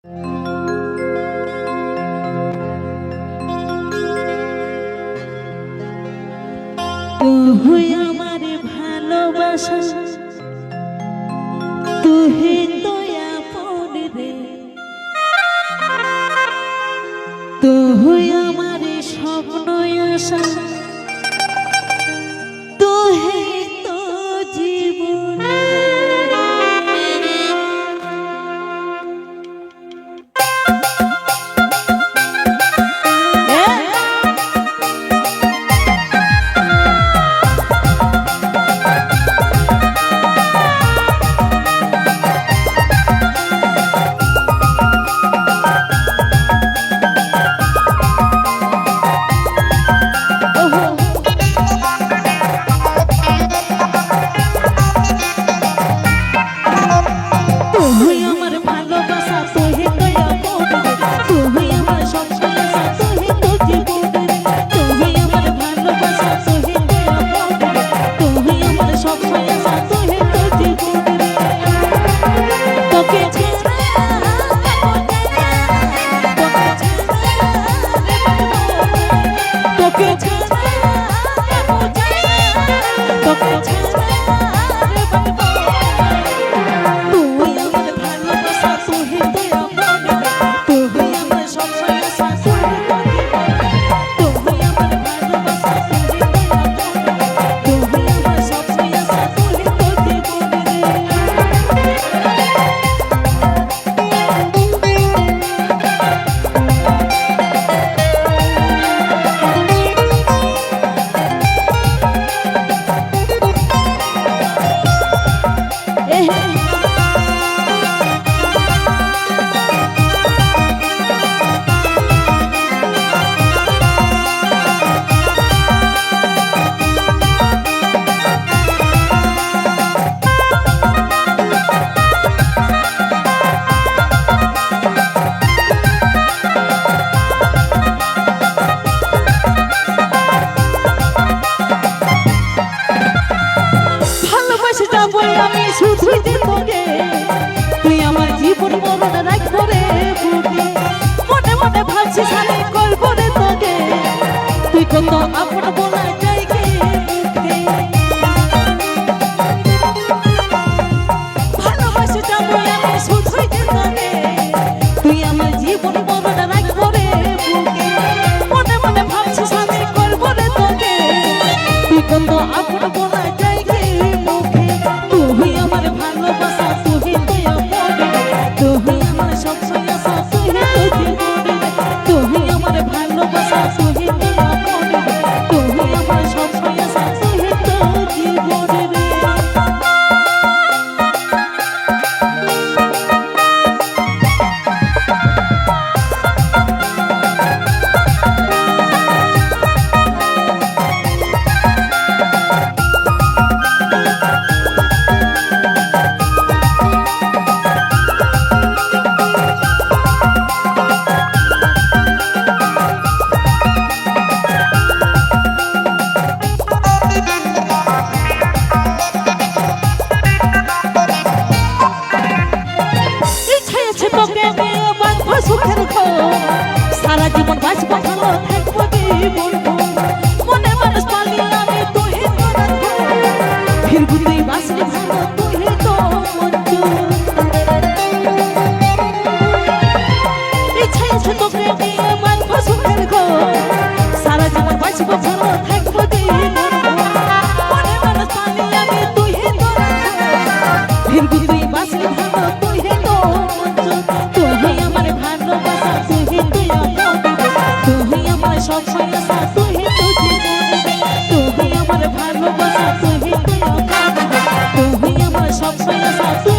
তুই আমার ভালোবাসা, তুই তো আপন রে, তুই আমার স্বপ্ন আশা, তুই তো জীবন। আমি শুধুই তোকে, তুই আমার জীবন মরণ রাখবো রে বুকে, মনে মনে ভাবছি সাথে করবো রে তোকে, তুই কত আপন বলা যায় কে মুখে। ভালোবাসে যাবো আমি শুধুই তোকে, তুই আমার জীবন মরণ রাখবো রে বুকে, মনে মনে ভাবছি সাথে করবো রে তোকে, তুই কত আপন বলা যায় কে মুখে। তুই আমার ভালোবাসা, তুই তো আপন, তুই আমার সবসময় আশা, তুই তো জীবন। তুই আমার ভালোবাসা, তুই তো আপন, তুই আমার সবসময় আশা, তুই তো জীবন রে। সারা জীবন বাঁচবো ভালো থাকবো জীবন, মনে মানুষ পালি আমি তুই ফিরবি তুই বাঁচলি ভালো, তুই তো ইচ্ছা আছে তোকে নিয়ে বাঁচবো সুখের ঘর, সারা জীবন বাঁচবো ভালো থাকবো জীবন, মনে মানুষ পালি আমি তুই ফিরবি তুই বাঁচলি ভালো, তুই তো তুই আমার ভালোবাসা, তুই তো আপন, তুই আমার সবসময় আশা, তুই তো জীবন। তুই আমার ভালোবাসা, তুই তো আপন, তুই আমার সবসময় আশা।